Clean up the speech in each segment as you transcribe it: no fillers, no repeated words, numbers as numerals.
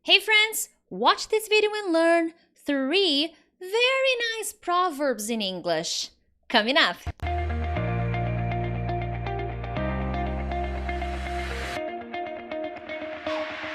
Hey friends, watch this video and learn 3 very nice proverbs in English. Coming up.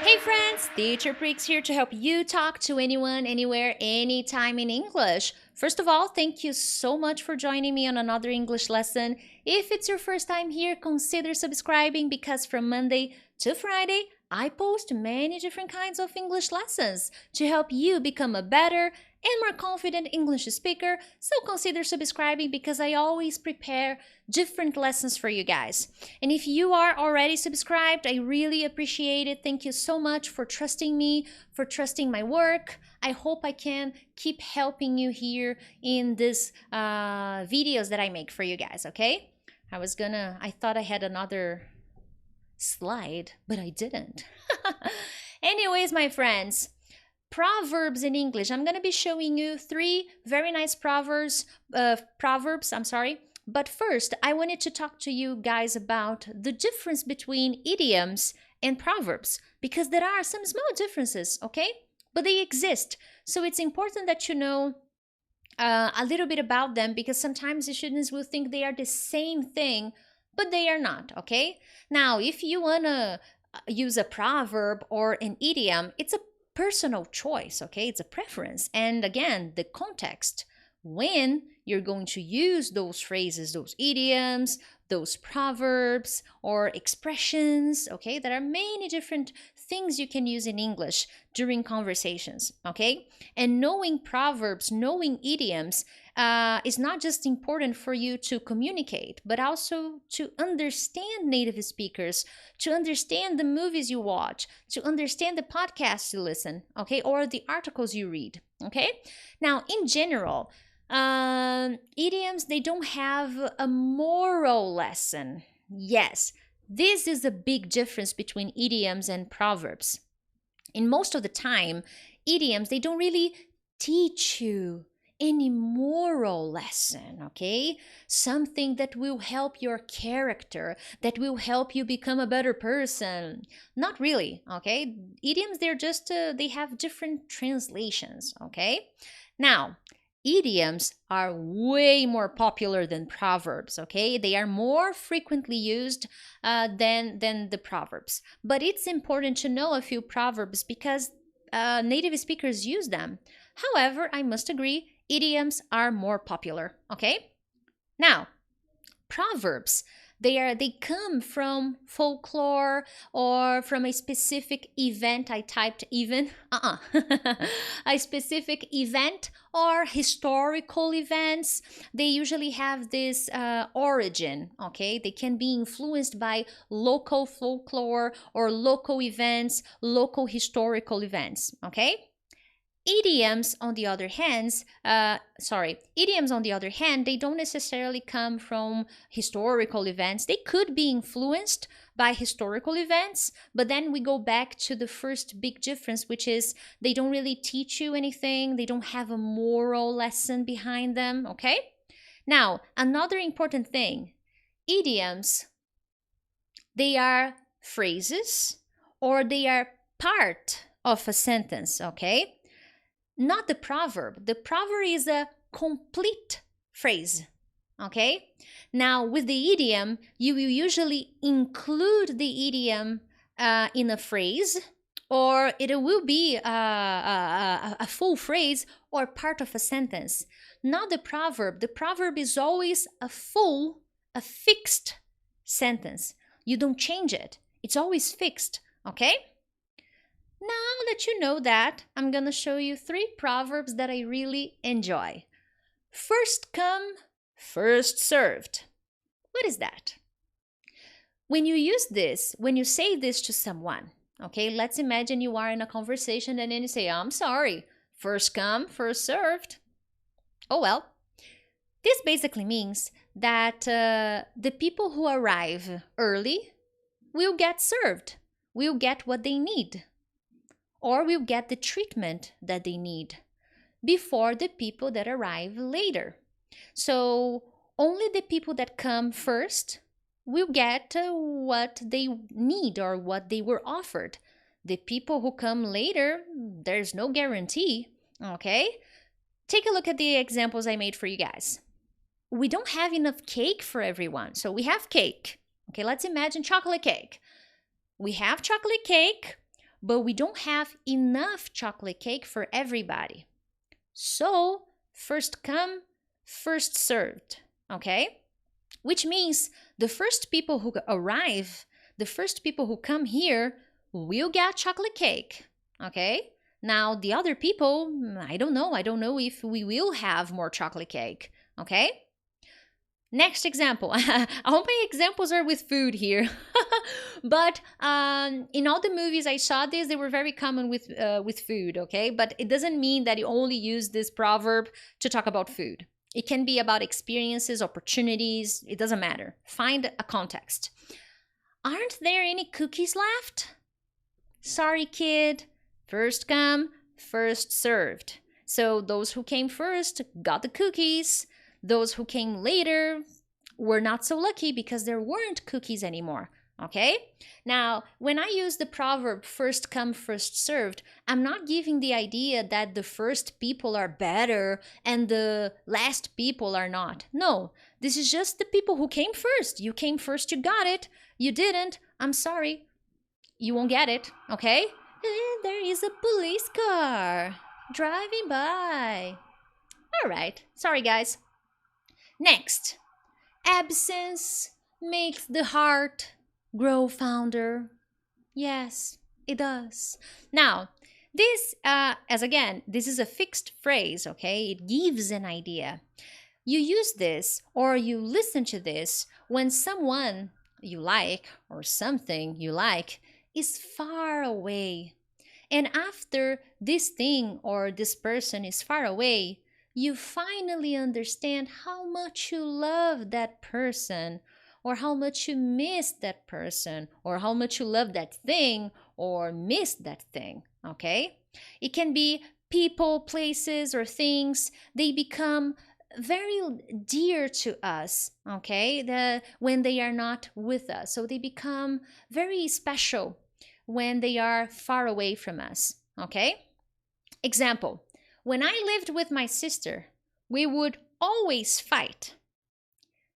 Hey friends, Teacher Prix here to help you talk to anyone, anywhere, anytime in English. First of all, thank you so much for joining me on another English lesson. If it's your first time here, consider subscribing because from Monday to Friday, I post many different kinds of English lessons to help you become a better and more confident English speaker. So consider subscribing because I always prepare different lessons for you guys. And if you are already subscribed, I really appreciate it. Thank you so much for trusting me, for trusting my work. I hope I can keep helping you here in these videos that I make for you guys, okay? I thought I had another slide, but I didn't. Anyways, my friends, proverbs in English. I'm going to be showing you 3 very nice proverbs. But first, I wanted to talk to you guys about the difference between idioms and proverbs because there are some small differences, okay? But they exist. So it's important that you know a little bit about them because sometimes the students will think they are the same thing, but they are not, okay? Now, if you want to use a proverb or an idiom, it's a personal choice, okay? It's a preference. And again, the context, when you're going to use those phrases, those idioms, those proverbs or expressions, okay? There are many different things you can use in English during conversations, okay? And knowing proverbs, knowing idioms is not just important for you to communicate, but also to understand native speakers, to understand the movies you watch, to understand the podcasts you listen, okay? Or the articles you read, okay? Now, in general, idioms, they don't have a moral lesson. Yes, this is a big difference between idioms and proverbs. In most of the time, idioms, they don't really teach you any moral lesson, okay? Something that will help your character, that will help you become a better person. Not really, okay? Idioms, they're just, they have different translations, okay? Now, idioms are way more popular than proverbs, okay? They are more frequently used than the proverbs. But it's important to know a few proverbs because native speakers use them. However, I must agree, idioms are more popular, okay? Now, proverbs, they come from folklore or from a specific event. I typed even a specific event or historical events. They usually have this origin, okay? They can be influenced by local folklore or local events, local historical events, okay? Idioms, on the other hand, they don't necessarily come from historical events. They could be influenced by historical events, but then we go back to the first big difference, which is they don't really teach you anything. They don't have a moral lesson behind them, okay? Now, another important thing, idioms, they are phrases or they are part of a sentence, okay? Not the proverb. The proverb is a complete phrase, okay? Now, with the idiom, you will usually include the idiom in a phrase, or it will be a full phrase or part of a sentence. Not the proverb. The proverb is always a fixed sentence. You don't change it. It's always fixed, okay? Now that you know that, I'm gonna show you 3 proverbs that I really enjoy. First come, first served. What is that? When you say this to someone, okay, let's imagine you are in a conversation and then you say, I'm sorry, first come, first served. Oh well. This basically means that the people who arrive early will get served, will get what they need, or will get the treatment that they need before the people that arrive later. So only the people that come first will get what they need or what they were offered. The people who come later, there's no guarantee, okay? Take a look at the examples I made for you guys. We don't have enough cake for everyone. So we have cake. Okay, let's imagine chocolate cake. We have chocolate cake, but we don't have enough chocolate cake for everybody. So, first come, first served, okay? Which means the first people who arrive, the first people who come here will get chocolate cake, okay? Now, the other people, I don't know if we will have more chocolate cake, okay? Next example. I hope my examples are with food here. But in all the movies I saw this, they were very common with food, okay? But it doesn't mean that you only use this proverb to talk about food. It can be about experiences, opportunities. It doesn't matter. Find a context. Aren't there any cookies left? Sorry, kid. First come, first served. So those who came first got the cookies. Those who came later were not so lucky because there weren't cookies anymore, okay? Now, when I use the proverb first come, first served, I'm not giving the idea that the first people are better and the last people are not. No, this is just the people who came first. You came first, you got it. You didn't, I'm sorry. You won't get it, okay? And there is a police car driving by. All right, sorry guys. Next, absence makes the heart grow fonder. Yes, it does. Now, this, this is a fixed phrase, okay? It gives an idea. You use this or you listen to this when someone you like or something you like is far away. And after this thing or this person is far away, you finally understand how much you love that person, or how much you miss that person, or how much you love that thing, or miss that thing, okay? It can be people, places, or things. They become very dear to us, okay, when they are not with us. So they become very special when they are far away from us, okay? Example. When I lived with my sister, we would always fight.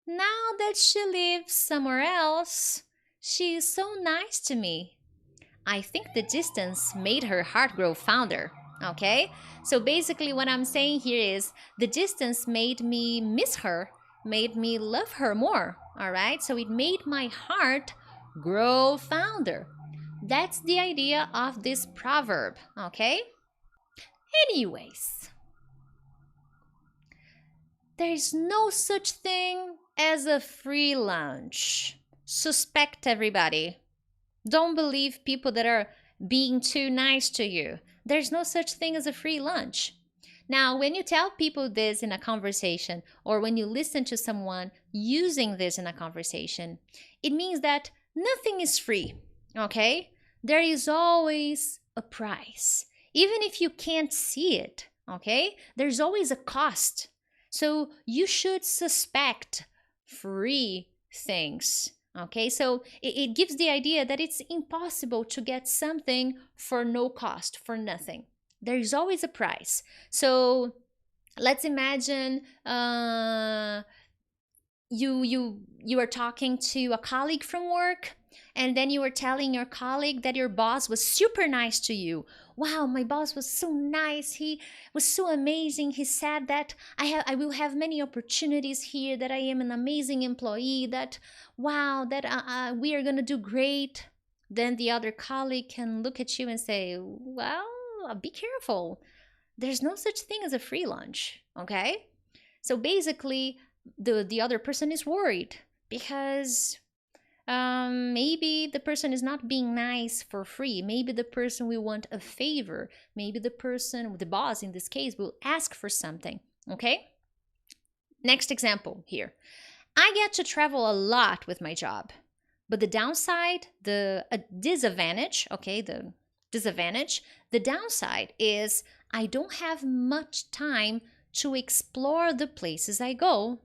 Now that she lives somewhere else, she is so nice to me. I think the distance made her heart grow fonder, okay? So basically what I'm saying here is the distance made me miss her, made me love her more, all right? So it made my heart grow fonder. That's the idea of this proverb, okay? Anyways, there is no such thing as a free lunch. Suspect everybody. Don't believe people that are being too nice to you. There's no such thing as a free lunch. Now, when you tell people this in a conversation, or when you listen to someone using this in a conversation, it means that nothing is free, okay? There is always a price. Even if you can't see it, okay? There's always a cost. So you should suspect free things, okay? So it gives the idea that it's impossible to get something for no cost, for nothing. There's always a price. So let's imagine you are talking to a colleague from work, and then you were telling your colleague that your boss was super nice to you. Wow, my boss was so nice. He was so amazing. He said that I will have many opportunities here, that I am an amazing employee, that wow, that we are going to do great. Then the other colleague can look at you and say, well, be careful. There's no such thing as a free lunch, okay? So basically, the other person is worried because maybe the person is not being nice for free. Maybe the person will want a favor. Maybe the person, the boss in this case, will ask for something, okay? Next example here. I get to travel a lot with my job, but the downside, the disadvantage, okay, the downside is I don't have much time to explore the places I go.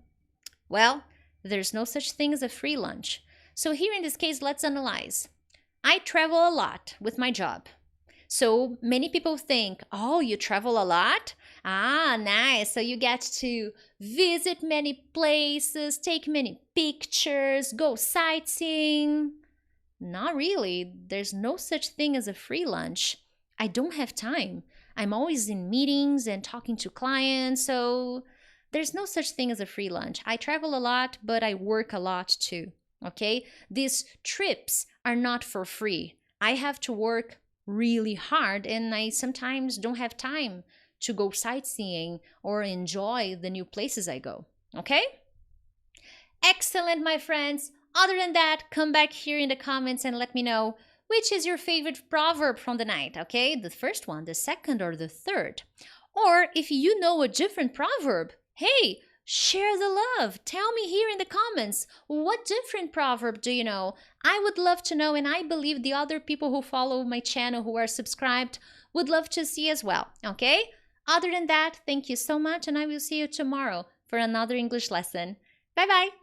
Well, there's no such thing as a free lunch. So here in this case, let's analyze. I travel a lot with my job, So many people think, oh, you travel a lot? Ah, nice. So you get to visit many places, take many pictures, go sightseeing. Not really. There's no such thing as a free lunch. I don't have time. I'm always in meetings and talking to clients, so there's no such thing as a free lunch. I travel a lot, but I work a lot too. Okay? These trips are not for free. I have to work really hard, and I sometimes don't have time to go sightseeing or enjoy the new places I go. Okay? Excellent, my friends. Other than that, come back here in the comments and let me know which is your favorite proverb from the night, okay? The first one, the second, or the third. Or if you know a different proverb, hey, share the love. Tell me here in the comments, what different proverb do you know? I would love to know, and I believe the other people who follow my channel, who are subscribed, would love to see as well, okay? Other than that, thank you so much, and I will see you tomorrow for another English lesson. Bye-bye.